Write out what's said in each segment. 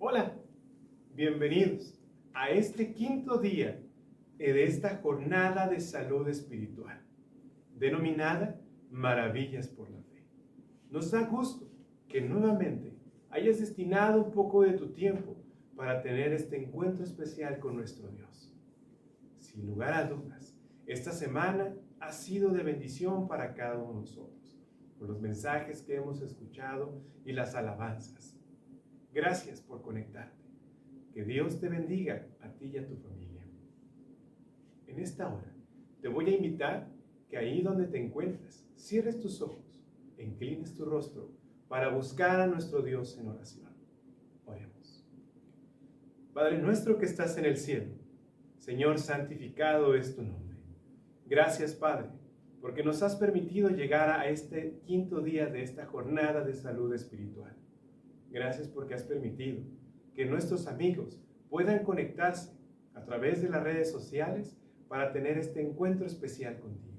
Hola, bienvenidos a este quinto día de esta jornada de salud espiritual, denominada Maravillas por la Fe. Nos da gusto que nuevamente hayas destinado un poco de tu tiempo para tener este encuentro especial con nuestro Dios. Sin lugar a dudas, esta semana ha sido de bendición para cada uno de nosotros, por los mensajes que hemos escuchado y las alabanzas. Gracias por conectarte. Que Dios te bendiga a ti y a tu familia. En esta hora te voy a invitar que ahí donde te encuentres, cierres tus ojos, e inclines tu rostro para buscar a nuestro Dios en oración. Oremos. Padre nuestro que estás en el cielo, Señor, santificado es tu nombre. Gracias, Padre, porque nos has permitido llegar a este quinto día de esta jornada de salud espiritual. Gracias porque has permitido que nuestros amigos puedan conectarse a través de las redes sociales para tener este encuentro especial contigo.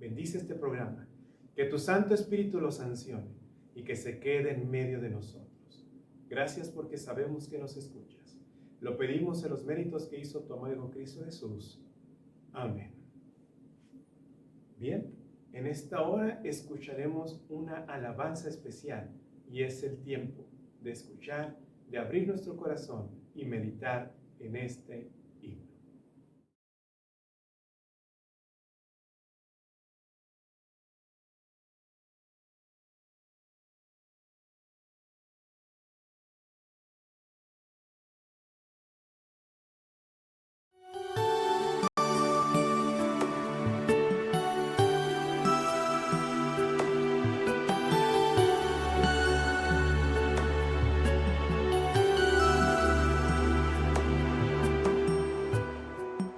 Bendice este programa, que tu Santo Espíritu lo sancione y que se quede en medio de nosotros. Gracias porque sabemos que nos escuchas. Lo pedimos en los méritos que hizo tu amado Cristo Jesús. Amén. Bien, en esta hora escucharemos una alabanza especial. Y es el tiempo de escuchar, de abrir nuestro corazón y meditar en este himno.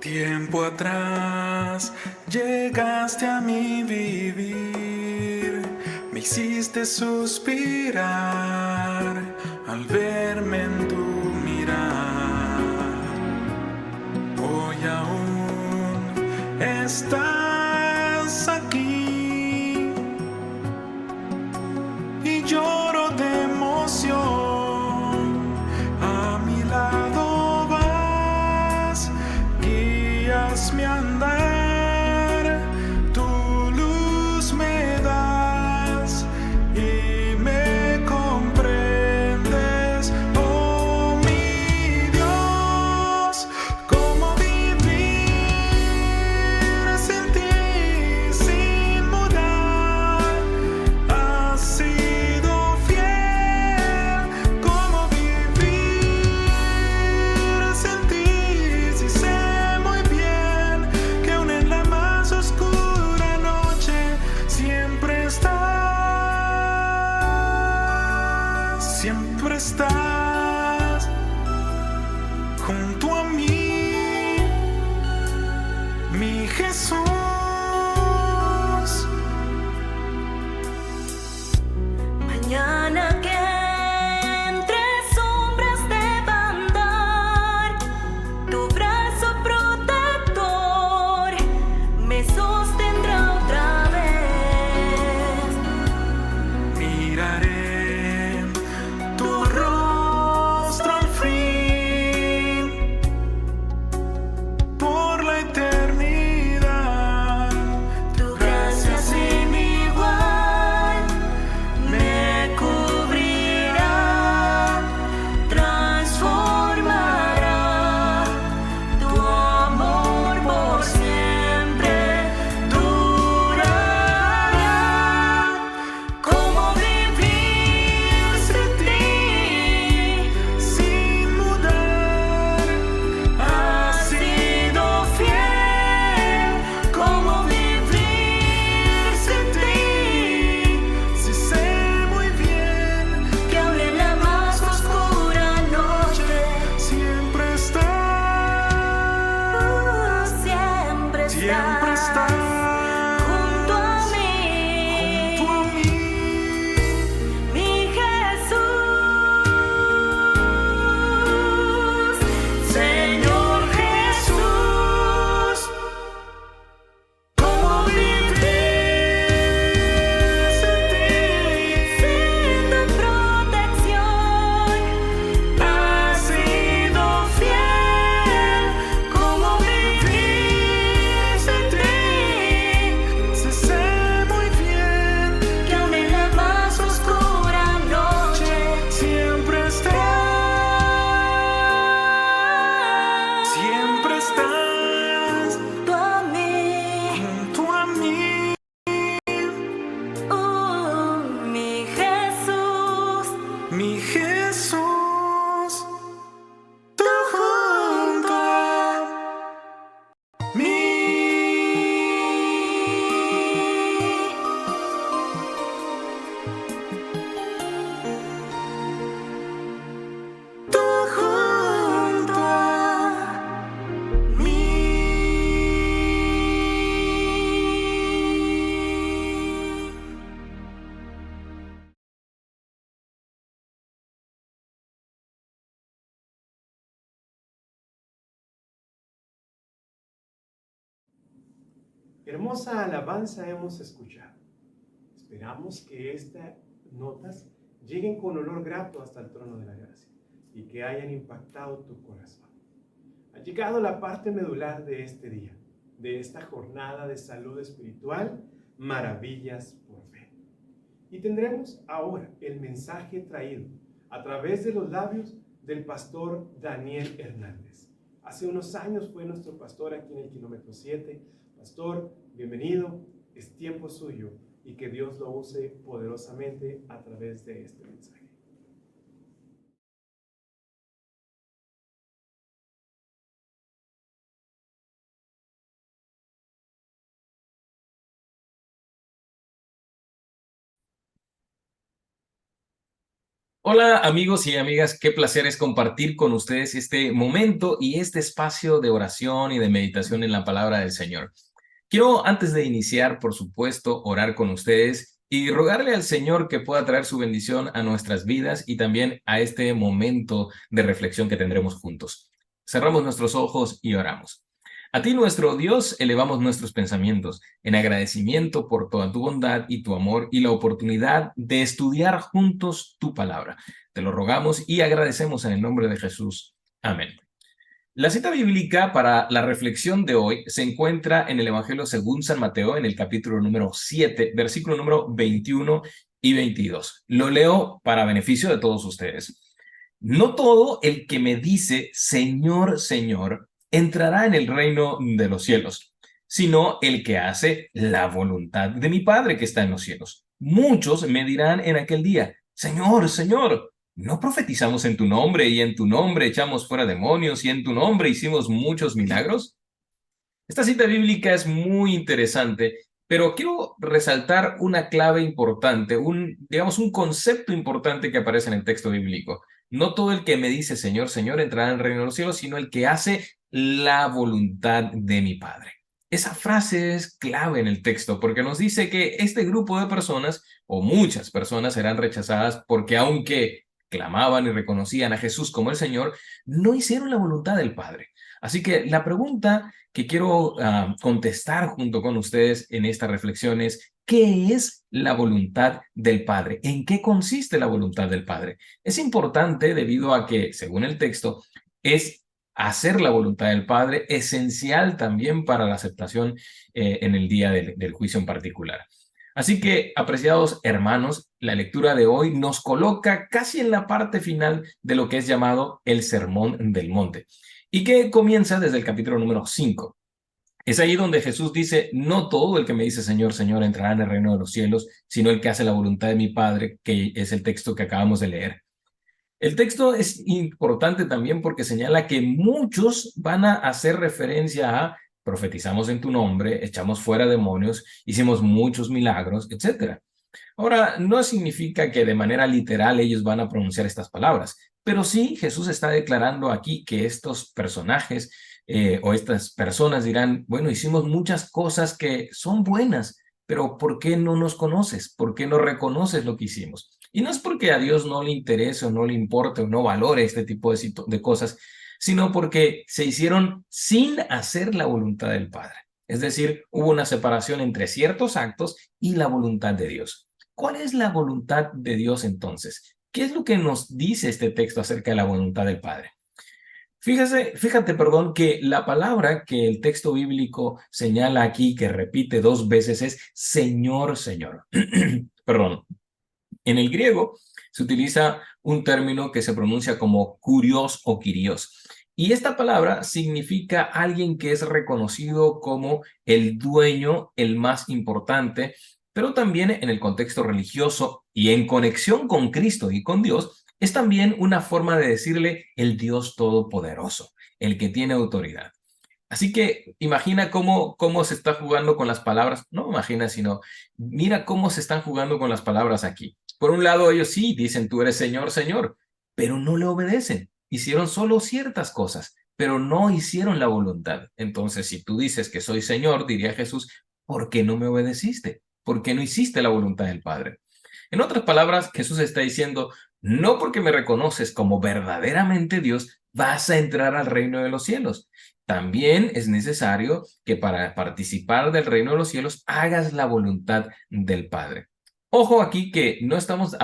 Tiempo atrás llegaste a mi vivir, me hiciste suspirar al verme en tu mirar. Hoy aún estás aquí y lloro de emoción. A mi lado vas, guías mi andar, tu luz me das y me comprendes, oh mi Dios. ¿Cómo vivir sin ti, sin mudar? Has sido fiel. ¿Cómo vivir sin ti, si sé muy bien que un Hermosa alabanza hemos escuchado. Esperamos que estas notas lleguen con olor grato hasta el trono de la gracia y que hayan impactado tu corazón. Ha llegado la parte medular de este día, de esta jornada de salud espiritual, maravillas por fe. Y tendremos ahora el mensaje traído a través de los labios del pastor Daniel Hernández. Hace unos años fue nuestro pastor aquí en el kilómetro 7. Pastor, bienvenido, es tiempo suyo y que Dios lo use poderosamente a través de este mensaje. Hola amigos y amigas, qué placer es compartir con ustedes este momento y este espacio de oración y de meditación en la palabra del Señor. Quiero, antes de iniciar, por supuesto, orar con ustedes y rogarle al Señor que pueda traer su bendición a nuestras vidas y también a este momento de reflexión que tendremos juntos. Cerramos nuestros ojos y oramos. A ti, nuestro Dios, elevamos nuestros pensamientos en agradecimiento por toda tu bondad y tu amor y la oportunidad de estudiar juntos tu palabra. Te lo rogamos y agradecemos en el nombre de Jesús. Amén. La cita bíblica para la reflexión de hoy se encuentra en el Evangelio según San Mateo, en el capítulo número 7, versículo número 21 y 22. Lo leo para beneficio de todos ustedes. No todo el que me dice, Señor, Señor, entrará en el reino de los cielos, sino el que hace la voluntad de mi Padre que está en los cielos. Muchos me dirán en aquel día, Señor, Señor, ¿no profetizamos en tu nombre y en tu nombre echamos fuera demonios y en tu nombre hicimos muchos milagros? Esta cita bíblica es muy interesante, pero quiero resaltar una clave importante, digamos, un concepto importante que aparece en el texto bíblico. No todo el que me dice Señor, Señor entrará en el reino de los cielos, sino el que hace la voluntad de mi Padre. Esa frase es clave en el texto porque nos dice que este grupo de personas, o muchas personas, serán rechazadas porque aunque clamaban y reconocían a Jesús como el Señor, no hicieron la voluntad del Padre. Así que la pregunta que quiero contestar junto con ustedes en esta reflexión es, ¿qué es la voluntad del Padre? ¿En qué consiste la voluntad del Padre? Es importante debido a que, según el texto, es hacer la voluntad del Padre esencial también para la aceptación en el día del juicio en particular. Así que, apreciados hermanos, la lectura de hoy nos coloca casi en la parte final de lo que es llamado el Sermón del Monte y que comienza desde el capítulo número 5. Es ahí donde Jesús dice, no todo el que me dice Señor, Señor entrará en el reino de los cielos, sino el que hace la voluntad de mi Padre, que es el texto que acabamos de leer. El texto es importante también porque señala que muchos van a hacer referencia a profetizamos en tu nombre, echamos fuera demonios, hicimos muchos milagros, etc. Ahora, no significa que de manera literal ellos van a pronunciar estas palabras, pero sí Jesús está declarando aquí que estos personajes o estas personas dirán, bueno, hicimos muchas cosas que son buenas, pero ¿por qué no nos conoces? ¿Por qué no reconoces lo que hicimos? Y no es porque a Dios no le interese o no le importe o no valore este tipo de cosas, sino porque se hicieron sin hacer la voluntad del Padre. Es decir, hubo una separación entre ciertos actos y la voluntad de Dios. ¿Cuál es la voluntad de Dios entonces? ¿Qué es lo que nos dice este texto acerca de la voluntad del Padre? Fíjate, que la palabra que el texto bíblico señala aquí, que repite 2 veces, es Señor, Señor. Perdón. En el griego se utiliza un término que se pronuncia como kurios o kyrios. Y esta palabra significa alguien que es reconocido como el dueño, el más importante, pero también en el contexto religioso y en conexión con Cristo y con Dios, es también una forma de decirle el Dios Todopoderoso, el que tiene autoridad. Así que imagina cómo se está jugando con las palabras. No imagina, sino mira cómo se están jugando con las palabras aquí. Por un lado, ellos sí dicen, tú eres Señor, Señor, pero no le obedecen. Hicieron solo ciertas cosas, pero no hicieron la voluntad. Entonces, si tú dices que soy Señor, diría Jesús, ¿por qué no me obedeciste? ¿Por qué no hiciste la voluntad del Padre? En otras palabras, Jesús está diciendo, no porque me reconoces como verdaderamente Dios, vas a entrar al reino de los cielos. también es necesario que para participar del reino de los cielos hagas la voluntad del Padre. Ojo aquí que no estamos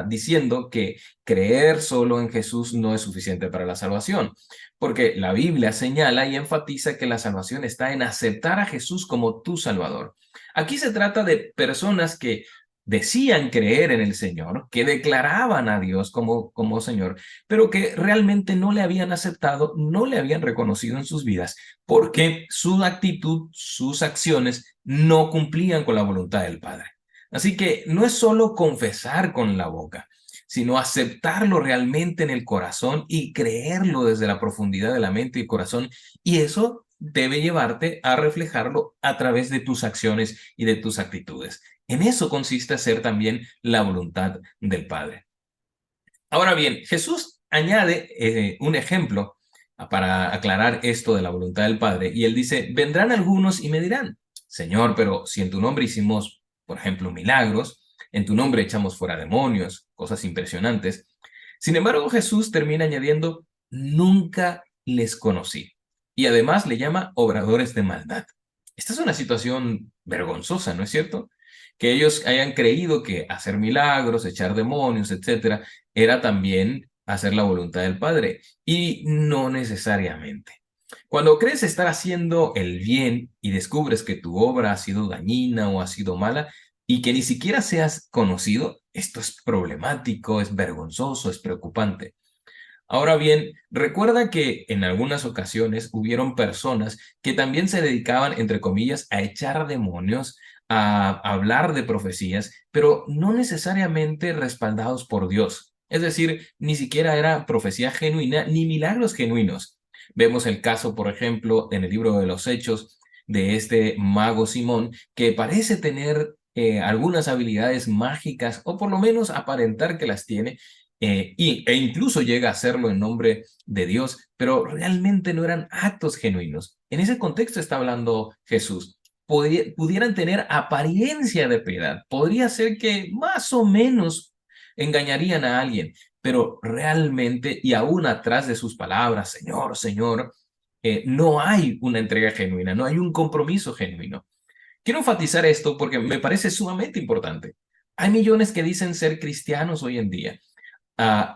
diciendo que creer solo en Jesús no es suficiente para la salvación, porque la Biblia señala y enfatiza que la salvación está en aceptar a Jesús como tu Salvador. Aquí se trata de personas que decían creer en el Señor, que declaraban a Dios como Señor, pero que realmente no le habían aceptado, no le habían reconocido en sus vidas, porque su actitud, sus acciones no cumplían con la voluntad del Padre. Así que no es solo confesar con la boca, sino aceptarlo realmente en el corazón y creerlo desde la profundidad de la mente y el corazón. Y eso debe llevarte a reflejarlo a través de tus acciones y de tus actitudes. En eso consiste hacer también la voluntad del Padre. Ahora bien, Jesús añade un ejemplo para aclarar esto de la voluntad del Padre. Y él dice, vendrán algunos y me dirán, Señor, pero si en tu nombre hicimos, por ejemplo, milagros, en tu nombre echamos fuera demonios, cosas impresionantes. Sin embargo, Jesús termina añadiendo, nunca les conocí. Y además le llama obradores de maldad. Esta es una situación vergonzosa, ¿no es cierto? Que ellos hayan creído que hacer milagros, echar demonios, etcétera, era también hacer la voluntad del Padre. Y no necesariamente. Cuando crees estar haciendo el bien y descubres que tu obra ha sido dañina o ha sido mala y que ni siquiera seas conocido, esto es problemático, es vergonzoso, es preocupante. Ahora bien, recuerda que en algunas ocasiones hubieron personas que también se dedicaban, entre comillas, a echar demonios, a hablar de profecías, pero no necesariamente respaldados por Dios. Es decir, ni siquiera era profecía genuina ni milagros genuinos. Vemos el caso, por ejemplo, en el libro de los Hechos de este mago Simón, que parece tener algunas habilidades mágicas, o por lo menos aparentar que las tiene, e incluso llega a hacerlo en nombre de Dios, pero realmente no eran actos genuinos. En ese contexto está hablando Jesús. Pudieran tener apariencia de piedad, podría ser que más o menos engañarían a alguien, pero realmente y aún atrás de sus palabras, Señor, Señor, no hay una entrega genuina, no hay un compromiso genuino. Quiero enfatizar esto porque me parece sumamente importante. Hay millones que dicen ser cristianos hoy en día.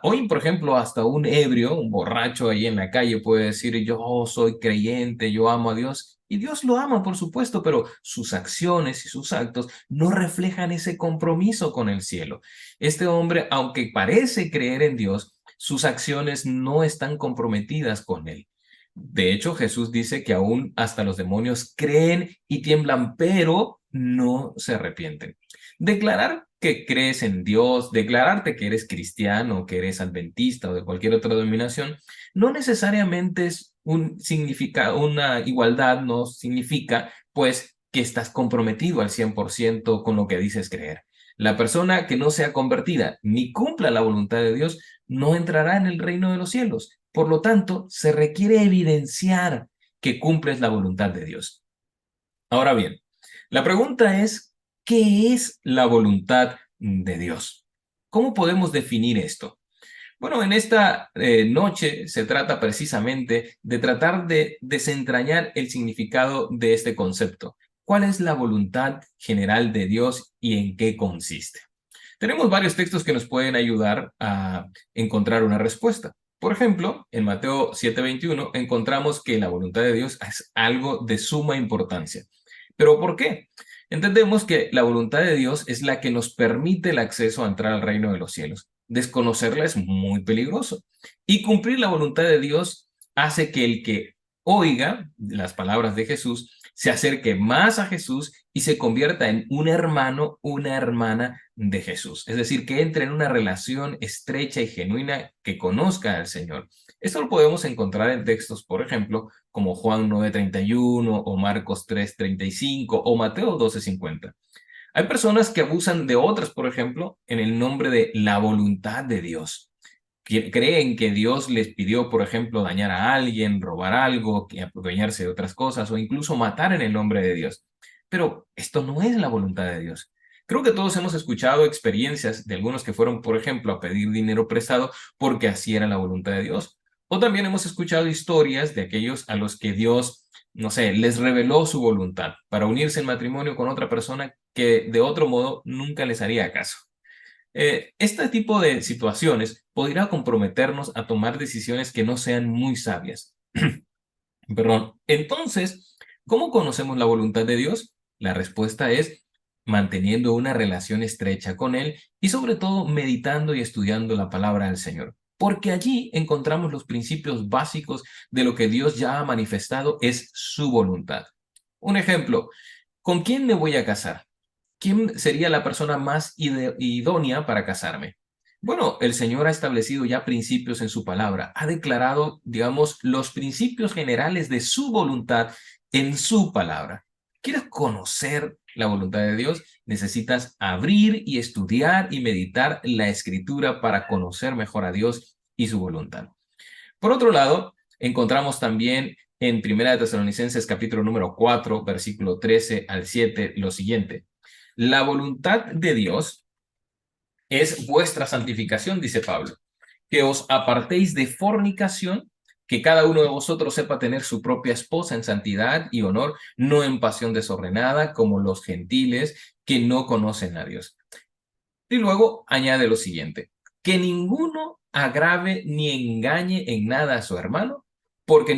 Hoy, por ejemplo, hasta un ebrio, un borracho ahí en la calle puede decir, yo soy creyente, yo amo a Dios. Y Dios lo ama, por supuesto, pero sus acciones y sus actos no reflejan ese compromiso con el cielo. Este hombre, aunque parece creer en Dios, sus acciones no están comprometidas con él. De hecho, Jesús dice que aún hasta los demonios creen y tiemblan, pero no se arrepienten. Declarar que crees en Dios, declararte que eres cristiano, que eres adventista o de cualquier otra denominación, no necesariamente es una igualdad, no significa pues que estás comprometido al 100% con lo que dices creer. La persona que no sea convertida ni cumpla la voluntad de Dios no entrará en el reino de los cielos. Por lo tanto, se requiere evidenciar que cumples la voluntad de Dios. Ahora bien, la pregunta es, ¿qué es la voluntad de Dios? ¿Cómo podemos definir esto? Bueno, en esta noche se trata precisamente de tratar de desentrañar el significado de este concepto. ¿Cuál es la voluntad general de Dios y en qué consiste? Tenemos varios textos que nos pueden ayudar a encontrar una respuesta. Por ejemplo, en Mateo 7:21 encontramos que la voluntad de Dios es algo de suma importancia. ¿Pero por qué? Entendemos que la voluntad de Dios es la que nos permite el acceso a entrar al reino de los cielos. Desconocerla es muy peligroso. Y cumplir la voluntad de Dios hace que el que oiga las palabras de Jesús se acerque más a Jesús y se convierta en un hermano, una hermana de Jesús. Es decir, que entre en una relación estrecha y genuina, que conozca al Señor. Esto lo podemos encontrar en textos, por ejemplo, como Juan 9:31 o Marcos 3:35 o Mateo 12:50. Hay personas que abusan de otras, por ejemplo, en el nombre de la voluntad de Dios. Creen que Dios les pidió, por ejemplo, dañar a alguien, robar algo, adueñarse de otras cosas o incluso matar en el nombre de Dios. Pero esto no es la voluntad de Dios. Creo que todos hemos escuchado experiencias de algunos que fueron, por ejemplo, a pedir dinero prestado porque así era la voluntad de Dios. O también hemos escuchado historias de aquellos a los que Dios, no sé, les reveló su voluntad para unirse en matrimonio con otra persona que de otro modo nunca les haría caso. Este tipo de situaciones podría comprometernos a tomar decisiones que no sean muy sabias. Perdón. Entonces, ¿cómo conocemos la voluntad de Dios? La respuesta es manteniendo una relación estrecha con Él y sobre todo meditando y estudiando la palabra del Señor. Porque allí encontramos los principios básicos de lo que Dios ya ha manifestado es su voluntad. Un ejemplo, ¿con quién me voy a casar? ¿Quién sería la persona más idónea para casarme? Bueno, el Señor ha establecido ya principios en su palabra, ha declarado, digamos, los principios generales de su voluntad en su palabra. ¿Quieres conocer la voluntad de Dios? Necesitas abrir y estudiar y meditar la Escritura para conocer mejor a Dios y su voluntad. Por otro lado, encontramos también en 1 Tesalonicenses capítulo número 4, versículo 13 al 7, lo siguiente. La voluntad de Dios es vuestra santificación, dice Pablo, que os apartéis de fornicación, que cada uno de vosotros sepa tener su propia esposa en santidad y honor, no en pasión desordenada, como los gentiles que no conocen a Dios. Y luego añade lo siguiente, que ninguno agrave ni engañe en nada a su hermano, porque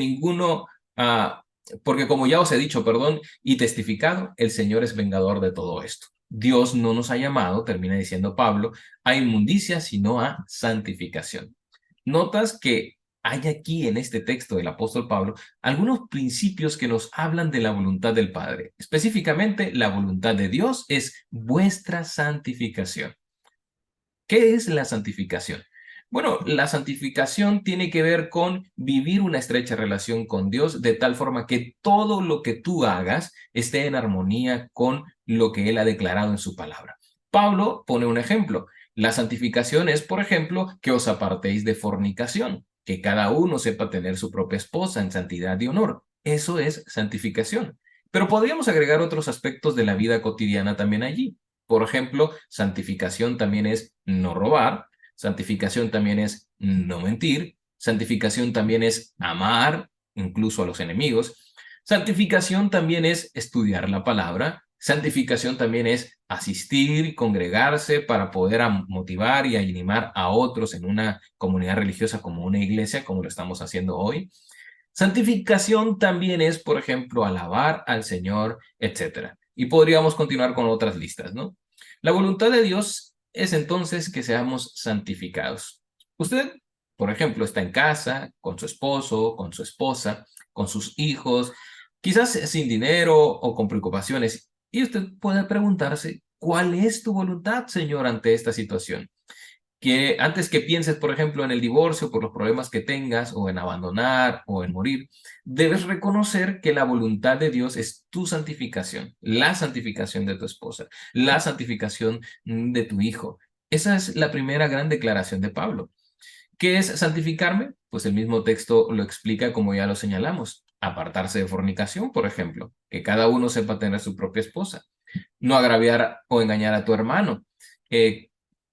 porque como ya os he dicho, perdón, y testificado, el Señor es vengador de todo esto. Dios no nos ha llamado, termina diciendo Pablo, a inmundicia, sino a santificación. Notas que hay aquí en este texto del apóstol Pablo algunos principios que nos hablan de la voluntad del Padre. Específicamente, la voluntad de Dios es vuestra santificación. ¿Qué es la santificación? Bueno, la santificación tiene que ver con vivir una estrecha relación con Dios de tal forma que todo lo que tú hagas esté en armonía con lo que Él ha declarado en su palabra. Pablo pone un ejemplo. La santificación es, por ejemplo, que os apartéis de fornicación, que cada uno sepa tener su propia esposa en santidad y honor. Eso es santificación. Pero podríamos agregar otros aspectos de la vida cotidiana también allí. Por ejemplo, santificación también es no robar, santificación también es no mentir, santificación también es amar, incluso a los enemigos, santificación también es estudiar la palabra, santificación también es asistir, congregarse para poder motivar y animar a otros en una comunidad religiosa como una iglesia, como lo estamos haciendo hoy. Santificación también es, por ejemplo, alabar al Señor, etcétera. Y podríamos continuar con otras listas, ¿no? La voluntad de Dios es entonces que seamos santificados. Usted, por ejemplo, está en casa con su esposo, con su esposa, con sus hijos, quizás sin dinero o con preocupaciones, y usted puede preguntarse, ¿cuál es tu voluntad, Señor, ante esta situación? Que antes que pienses, por ejemplo, en el divorcio por los problemas que tengas, o en abandonar, o en morir, debes reconocer que la voluntad de Dios es tu santificación, la santificación de tu esposa, la santificación de tu hijo. Esa es la primera gran declaración de Pablo. ¿Qué es santificarme? Pues el mismo texto lo explica como ya lo señalamos. Apartarse de fornicación, por ejemplo, que cada uno sepa tener su propia esposa. No agraviar o engañar a tu hermano.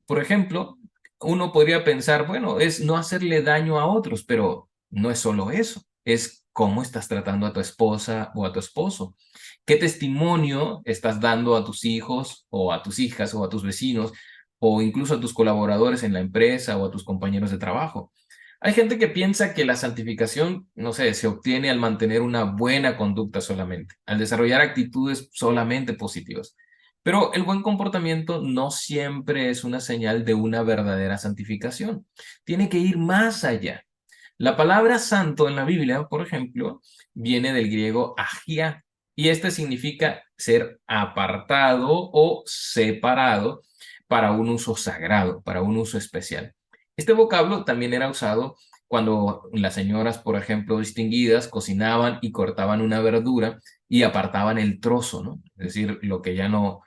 Por ejemplo, uno podría pensar, bueno, es no hacerle daño a otros, pero no es solo eso, es cómo estás tratando a tu esposa o a tu esposo. ¿Qué testimonio estás dando a tus hijos o a tus hijas o a tus vecinos o incluso a tus colaboradores en la empresa o a tus compañeros de trabajo? Hay gente que piensa que la santificación, no sé, se obtiene al mantener una buena conducta solamente, al desarrollar actitudes solamente positivas. Pero el buen comportamiento no siempre es una señal de una verdadera santificación. Tiene que ir más allá. La palabra santo en la Biblia, por ejemplo, viene del griego agia, y este significa ser apartado o separado para un uso sagrado, para un uso especial. Este vocablo también era usado cuando las señoras, por ejemplo, distinguidas, cocinaban y cortaban una verdura y apartaban el trozo, ¿no? Es decir, lo que ya no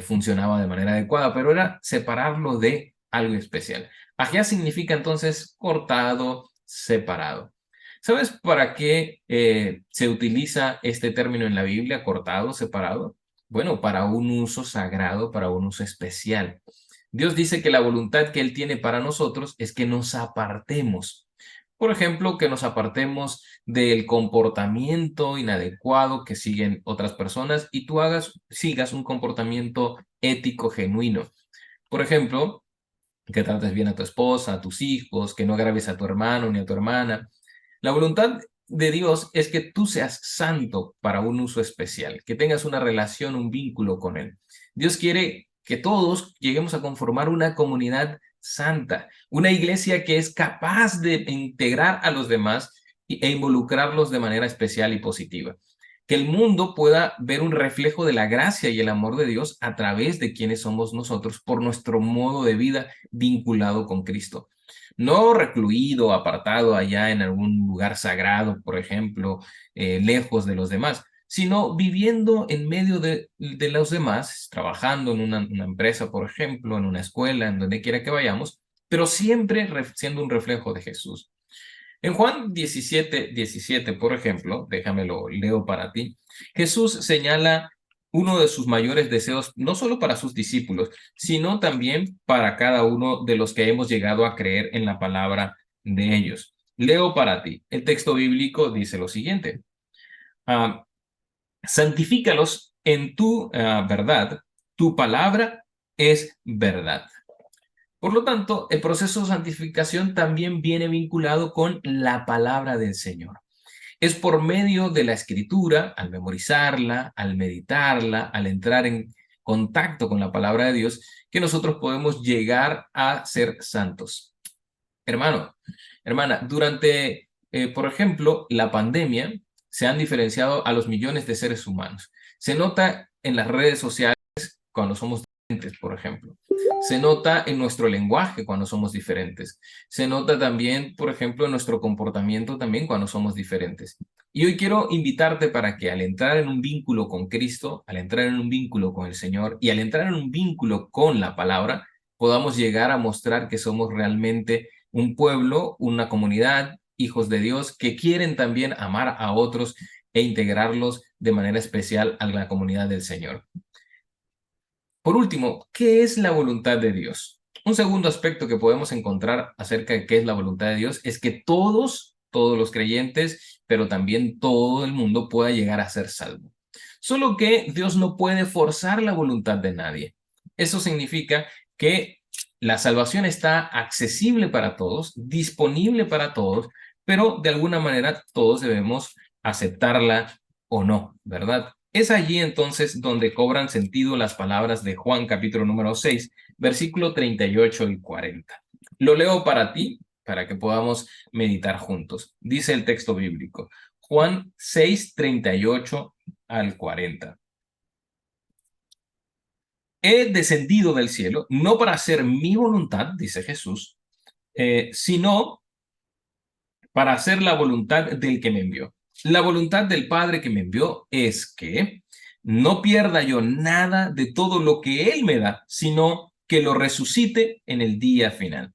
funcionaba de manera adecuada, pero era separarlo de algo especial. Agia significa entonces cortado, separado. ¿Sabes para qué se utiliza este término en la Biblia, cortado, separado? Bueno, para un uso sagrado, para un uso especial. Dios dice que la voluntad que Él tiene para nosotros es que nos apartemos. Por ejemplo, que nos apartemos del comportamiento inadecuado que siguen otras personas y tú sigas un comportamiento ético genuino. Por ejemplo, que trates bien a tu esposa, a tus hijos, que no agraves a tu hermano ni a tu hermana. La voluntad de Dios es que tú seas santo para un uso especial, que tengas una relación, un vínculo con Él. Dios quiere que todos lleguemos a conformar una comunidad santa, una iglesia que es capaz de integrar a los demás e involucrarlos de manera especial y positiva. Que el mundo pueda ver un reflejo de la gracia y el amor de Dios a través de quienes somos nosotros por nuestro modo de vida vinculado con Cristo. No recluido, apartado allá en algún lugar sagrado, por ejemplo, lejos de los demás, sino viviendo en medio de los demás, trabajando en una empresa, por ejemplo, en una escuela, en donde quiera que vayamos, pero siempre siendo un reflejo de Jesús. En Juan 17:17, por ejemplo, déjamelo leo para ti, Jesús señala uno de sus mayores deseos, no solo para sus discípulos, sino también para cada uno de los que hemos llegado a creer en la palabra de ellos. Leo para ti. El texto bíblico dice lo siguiente. Santifícalos en tu verdad, tu palabra es verdad. Por lo tanto, el proceso de santificación también viene vinculado con la palabra del Señor. Es por medio de la escritura, al memorizarla, al meditarla, al entrar en contacto con la palabra de Dios, que nosotros podemos llegar a ser santos. Hermano, hermana, durante, por ejemplo, la pandemia, se han diferenciado a los millones de seres humanos. Se nota en las redes sociales cuando somos diferentes, por ejemplo. Se nota en nuestro lenguaje cuando somos diferentes. Se nota también, por ejemplo, en nuestro comportamiento también cuando somos diferentes. Y hoy quiero invitarte para que al entrar en un vínculo con Cristo, al entrar en un vínculo con el Señor y al entrar en un vínculo con la palabra, podamos llegar a mostrar que somos realmente un pueblo, una comunidad, hijos de Dios, que quieren también amar a otros e integrarlos de manera especial a la comunidad del Señor. Por último, ¿qué es la voluntad de Dios? Un segundo aspecto que podemos encontrar acerca de qué es la voluntad de Dios es que todos los creyentes, pero también todo el mundo pueda llegar a ser salvo. Solo que Dios no puede forzar la voluntad de nadie. Eso significa que la salvación está accesible para todos, disponible para todos, pero de alguna manera todos debemos aceptarla o no, ¿verdad? Es allí entonces donde cobran sentido las palabras de Juan capítulo número 6, versículo 38 y 40. Lo leo para ti, para que podamos meditar juntos. Dice el texto bíblico, Juan 6, 38 al 40. He descendido del cielo, no para hacer mi voluntad, dice Jesús, sino para hacer la voluntad del que me envió. La voluntad del Padre que me envió es que no pierda yo nada de todo lo que Él me da, sino que lo resucite en el día final.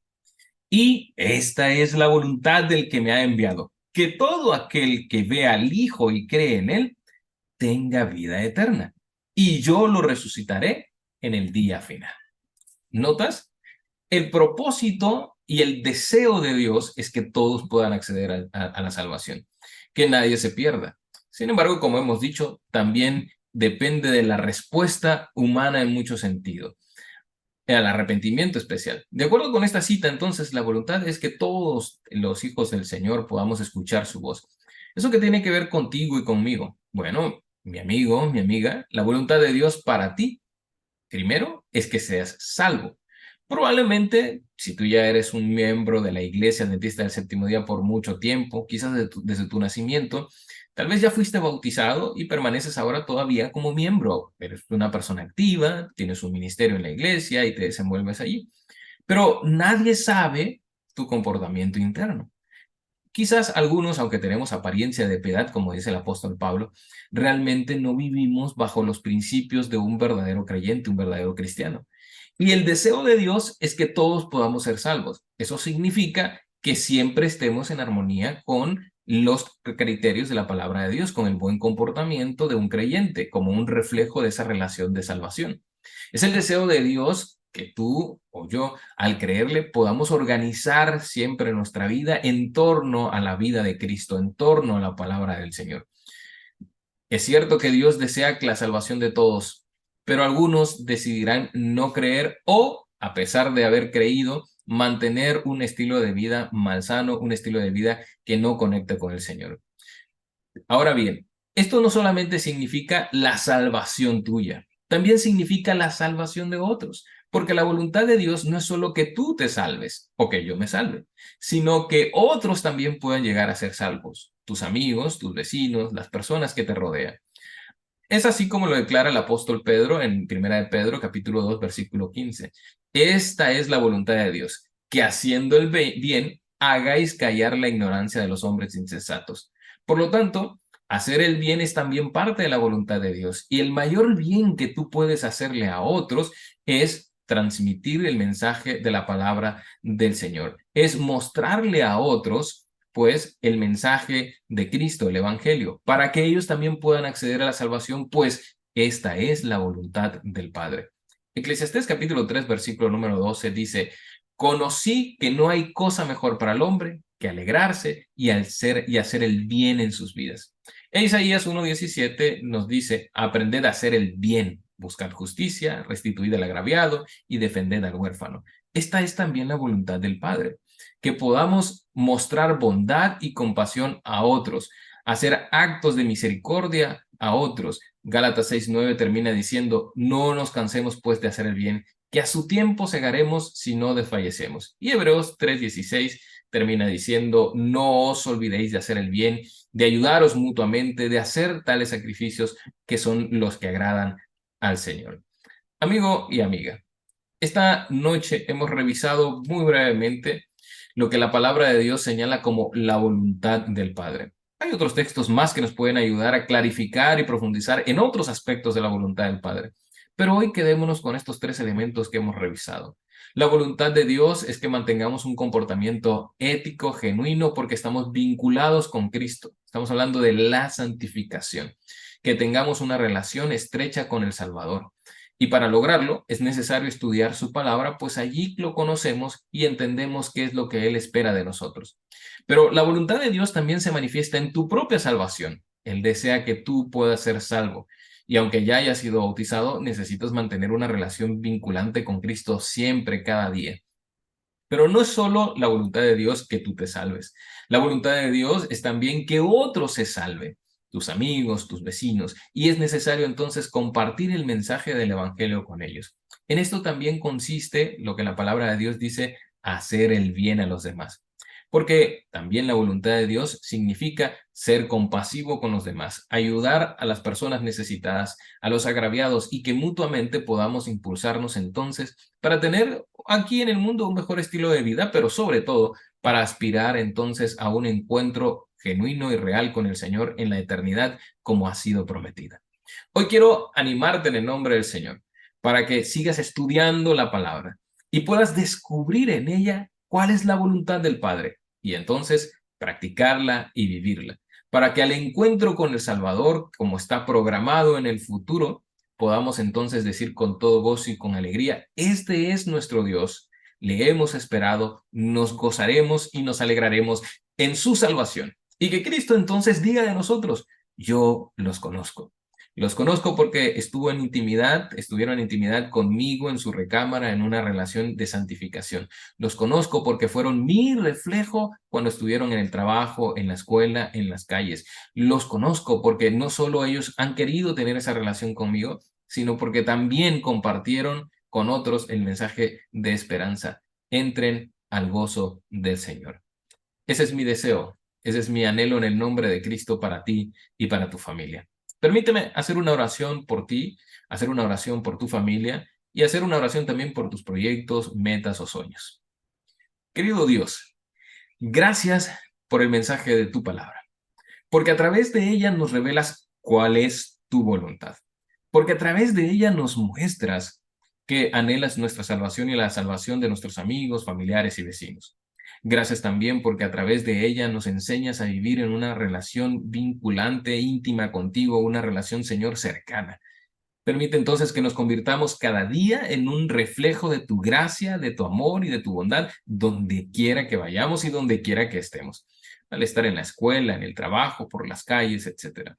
Y esta es la voluntad del que me ha enviado, que todo aquel que vea al Hijo y cree en Él, tenga vida eterna. Y yo lo resucitaré en el día final. ¿Notas? El propósito y el deseo de Dios es que todos puedan acceder a la salvación, que nadie se pierda. Sin embargo, como hemos dicho, también depende de la respuesta humana en mucho sentido, al arrepentimiento especial. De acuerdo con esta cita, entonces, la voluntad es que todos los hijos del Señor podamos escuchar su voz. ¿Eso qué tiene que ver contigo y conmigo? Bueno, mi amigo, mi amiga, la voluntad de Dios para ti, primero, es que seas salvo. Probablemente, si tú ya eres un miembro de la Iglesia Adventista del Séptimo Día por mucho tiempo, quizás desde tu nacimiento, tal vez ya fuiste bautizado y permaneces ahora todavía como miembro. Eres una persona activa, tienes un ministerio en la iglesia y te desenvuelves allí. Pero nadie sabe tu comportamiento interno. Quizás algunos, aunque tenemos apariencia de piedad, como dice el apóstol Pablo, realmente no vivimos bajo los principios de un verdadero creyente, un verdadero cristiano. Y el deseo de Dios es que todos podamos ser salvos. Eso significa que siempre estemos en armonía con los criterios de la palabra de Dios, con el buen comportamiento de un creyente, como un reflejo de esa relación de salvación. Es el deseo de Dios que tú o yo, al creerle, podamos organizar siempre nuestra vida en torno a la vida de Cristo, en torno a la palabra del Señor. Es cierto que Dios desea la salvación de todos, pero algunos decidirán no creer o, a pesar de haber creído, mantener un estilo de vida malsano, un estilo de vida que no conecte con el Señor. Ahora bien, esto no solamente significa la salvación tuya, también significa la salvación de otros, porque la voluntad de Dios no es solo que tú te salves o que yo me salve, sino que otros también puedan llegar a ser salvos, tus amigos, tus vecinos, las personas que te rodean. Es así como lo declara el apóstol Pedro en 1 de Pedro, capítulo 2, versículo 15. Esta es la voluntad de Dios, que haciendo el bien, hagáis callar la ignorancia de los hombres insensatos. Por lo tanto, hacer el bien es también parte de la voluntad de Dios. Y el mayor bien que tú puedes hacerle a otros es transmitir el mensaje de la palabra del Señor. Es mostrarle a otros pues el mensaje de Cristo, el Evangelio, para que ellos también puedan acceder a la salvación, pues esta es la voluntad del Padre. Eclesiastés capítulo 3, versículo número 12 dice, conocí que no hay cosa mejor para el hombre que alegrarse y hacer el bien en sus vidas. E Isaías 1:17 nos dice, aprended a hacer el bien, buscad justicia, restituid al agraviado y defended al huérfano. Esta es también la voluntad del Padre, que podamos mostrar bondad y compasión a otros, hacer actos de misericordia a otros. Gálatas 6:9 termina diciendo, no nos cansemos pues de hacer el bien, que a su tiempo segaremos si no desfallecemos. Y Hebreos 3:16 termina diciendo, no os olvidéis de hacer el bien, de ayudaros mutuamente, de hacer tales sacrificios que son los que agradan al Señor. Amigo y amiga, esta noche hemos revisado muy brevemente lo que la palabra de Dios señala como la voluntad del Padre. Hay otros textos más que nos pueden ayudar a clarificar y profundizar en otros aspectos de la voluntad del Padre. Pero hoy quedémonos con estos tres elementos que hemos revisado. La voluntad de Dios es que mantengamos un comportamiento ético, genuino, porque estamos vinculados con Cristo. Estamos hablando de la santificación, que tengamos una relación estrecha con el Salvador. Y para lograrlo es necesario estudiar su palabra, pues allí lo conocemos y entendemos qué es lo que Él espera de nosotros. Pero la voluntad de Dios también se manifiesta en tu propia salvación. Él desea que tú puedas ser salvo. Y aunque ya hayas sido bautizado, necesitas mantener una relación vinculante con Cristo siempre, cada día. Pero no es solo la voluntad de Dios que tú te salves. La voluntad de Dios es también que otro se salve, tus amigos, tus vecinos, y es necesario entonces compartir el mensaje del Evangelio con ellos. En esto también consiste lo que la palabra de Dios dice, hacer el bien a los demás. Porque también la voluntad de Dios significa ser compasivo con los demás, ayudar a las personas necesitadas, a los agraviados y que mutuamente podamos impulsarnos entonces para tener aquí en el mundo un mejor estilo de vida, pero sobre todo para aspirar entonces a un encuentro genuino y real con el Señor en la eternidad como ha sido prometida. Hoy quiero animarte en el nombre del Señor para que sigas estudiando la palabra y puedas descubrir en ella cuál es la voluntad del Padre y entonces practicarla y vivirla, para que al encuentro con el Salvador, como está programado en el futuro, podamos entonces decir con todo gozo y con alegría, este es nuestro Dios, le hemos esperado, nos gozaremos y nos alegraremos en su salvación. Y que Cristo entonces diga de nosotros, yo los conozco. Los conozco porque estuvieron en intimidad conmigo en su recámara en una relación de santificación. Los conozco porque fueron mi reflejo cuando estuvieron en el trabajo, en la escuela, en las calles. Los conozco porque no solo ellos han querido tener esa relación conmigo, sino porque también compartieron con otros el mensaje de esperanza. Entren al gozo del Señor. Ese es mi deseo, ese es mi anhelo en el nombre de Cristo para ti y para tu familia. Permíteme hacer una oración por ti, hacer una oración por tu familia y hacer una oración también por tus proyectos, metas o sueños. Querido Dios, gracias por el mensaje de tu palabra, porque a través de ella nos revelas cuál es tu voluntad, porque a través de ella nos muestras que anhelas nuestra salvación y la salvación de nuestros amigos, familiares y vecinos. Gracias también porque a través de ella nos enseñas a vivir en una relación vinculante, íntima contigo, una relación, Señor, cercana. Permite entonces que nos convirtamos cada día en un reflejo de tu gracia, de tu amor y de tu bondad, donde quiera que vayamos y donde quiera que estemos. Al estar en la escuela, en el trabajo, por las calles, etcétera.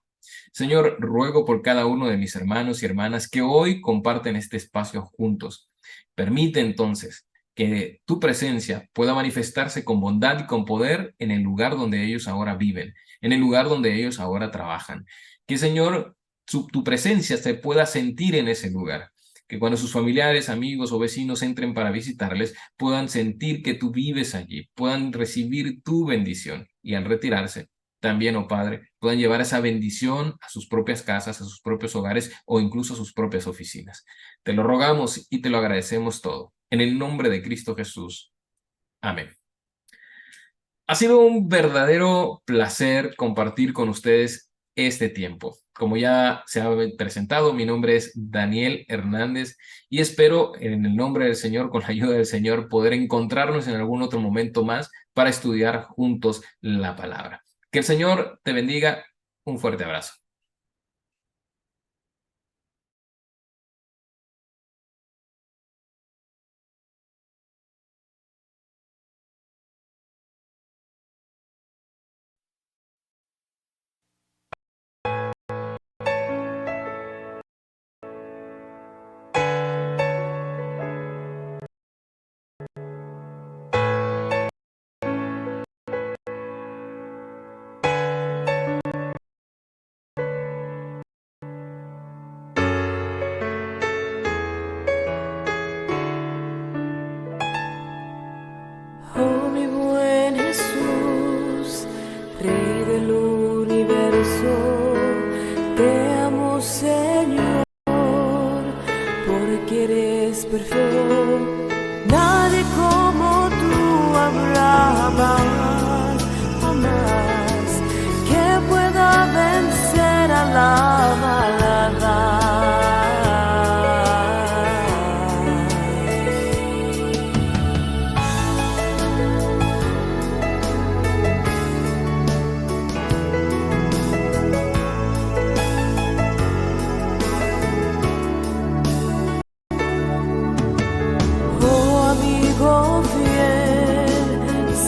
Señor, ruego por cada uno de mis hermanos y hermanas que hoy comparten este espacio juntos. Permite entonces que tu presencia pueda manifestarse con bondad y con poder en el lugar donde ellos ahora viven, en el lugar donde ellos ahora trabajan. Que, Señor, tu presencia se pueda sentir en ese lugar. Que cuando sus familiares, amigos o vecinos entren para visitarles, puedan sentir que tú vives allí, puedan recibir tu bendición y al retirarse, también, oh Padre, puedan llevar esa bendición a sus propias casas, a sus propios hogares o incluso a sus propias oficinas. Te lo rogamos y te lo agradecemos todo. En el nombre de Cristo Jesús. Amén. Ha sido un verdadero placer compartir con ustedes este tiempo. Como ya se ha presentado, mi nombre es Daniel Hernández y espero en el nombre del Señor, con la ayuda del Señor, poder encontrarnos en algún otro momento más para estudiar juntos la palabra. Que el Señor te bendiga. Un fuerte abrazo. Oh, mi buen Jesús, Rey del universo, te amo, Señor, porque eres perfecto. Nadie como tú habrá jamás que pueda vencer a la maldad.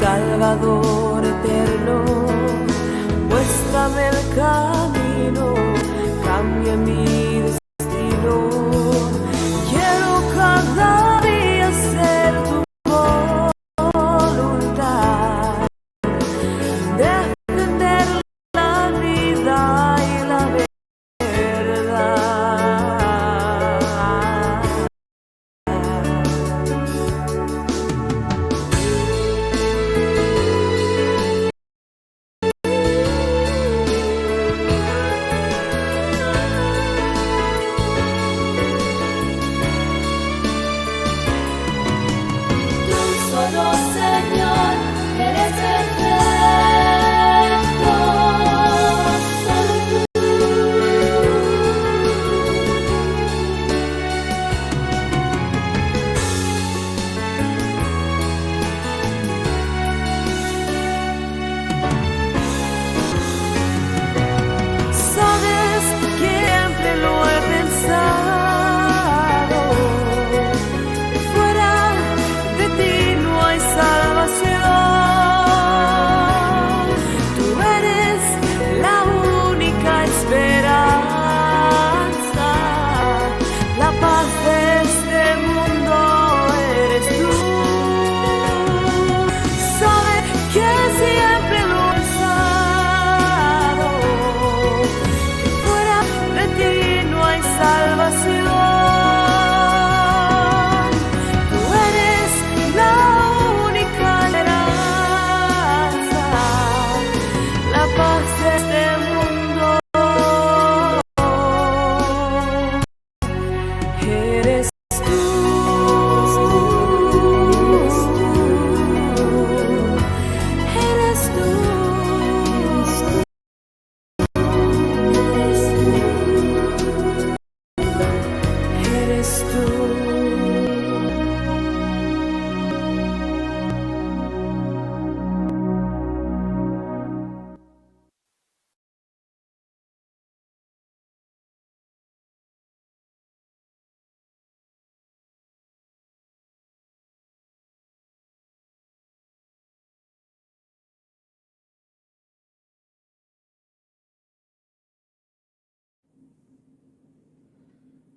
Salvador eterno, muéstrame el camino, cambia mi destino. Quiero cada día hacer tu voluntad, defender la vida y la verdad.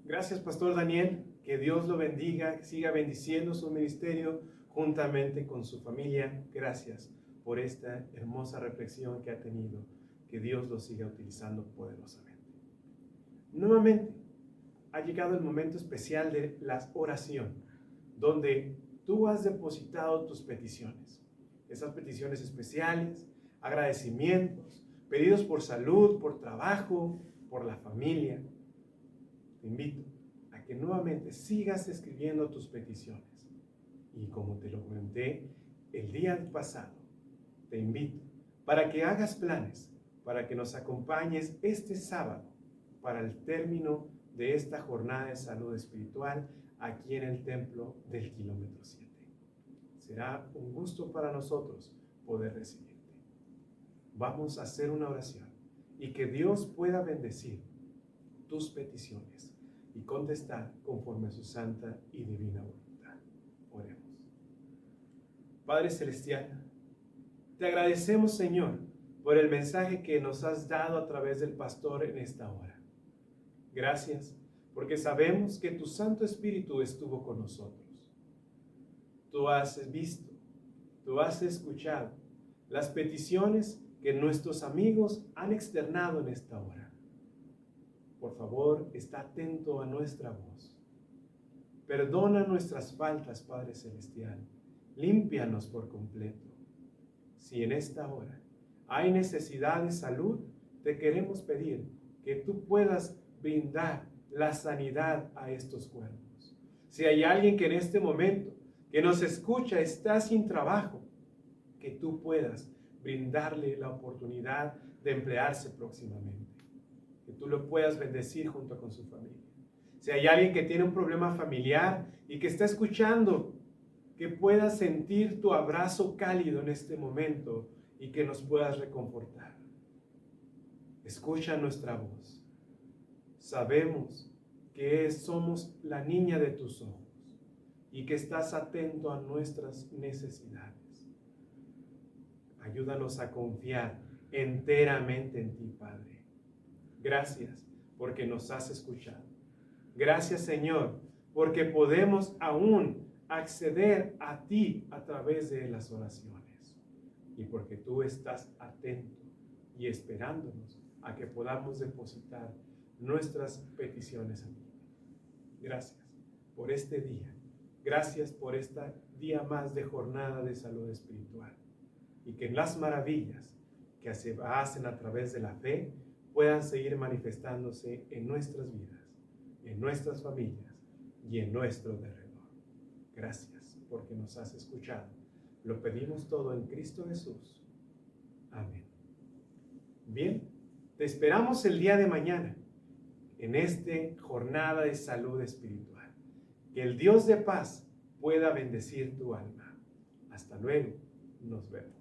Gracias, Pastor Daniel. Que Dios lo bendiga, que siga bendiciendo su ministerio juntamente con su familia. Gracias por esta hermosa reflexión que ha tenido. Que Dios lo siga utilizando poderosamente. Nuevamente, ha llegado el momento especial de la oración, donde tú has depositado tus peticiones. Esas peticiones especiales, agradecimientos, pedidos por salud, por trabajo, por la familia. Te invito a que nuevamente sigas escribiendo tus peticiones. Y como te lo comenté el día pasado, te invito para que hagas planes, para que nos acompañes este sábado para el término de esta jornada de salud espiritual aquí en el templo del kilómetro 7. Será un gusto para nosotros poder recibirte. Vamos a hacer una oración y que Dios pueda bendecir tus peticiones y contestar conforme a su santa y divina voluntad. Oremos. Padre Celestial, te agradecemos, Señor, por el mensaje que nos has dado a través del pastor en esta hora. Gracias, porque sabemos que tu Santo Espíritu estuvo con nosotros. Tú has visto, tú has escuchado las peticiones que nuestros amigos han externado en esta hora. Por favor, está atento a nuestra voz. Perdona nuestras faltas, Padre Celestial. Límpianos por completo. Si en esta hora hay necesidad de salud, te queremos pedir que tú puedas brindar la sanidad a estos cuerpos. Si hay alguien que en este momento que nos escucha está sin trabajo, que tú puedas brindarle la oportunidad de emplearse próximamente, que tú lo puedas bendecir junto con su familia. Si hay alguien que tiene un problema familiar y que está escuchando, que pueda sentir tu abrazo cálido en este momento y que nos puedas reconfortar. Escucha nuestra voz. Sabemos que somos la niña de tus ojos y que estás atento a nuestras necesidades. Ayúdanos a confiar enteramente en ti, Padre. Gracias porque nos has escuchado. Gracias, Señor, porque podemos aún acceder a ti a través de las oraciones y porque tú estás atento y esperándonos a que podamos depositar nuestras peticiones a ti. Gracias por este día. Gracias por este día más de jornada de salud espiritual. Y que las maravillas que se hacen a través de la fe puedan seguir manifestándose en nuestras vidas, en nuestras familias y en nuestro derredor. Gracias porque nos has escuchado. Lo pedimos todo en Cristo Jesús. Amén. Bien, te esperamos el día de mañana en esta jornada de salud espiritual. Que el Dios de paz pueda bendecir tu alma. Hasta luego, nos vemos.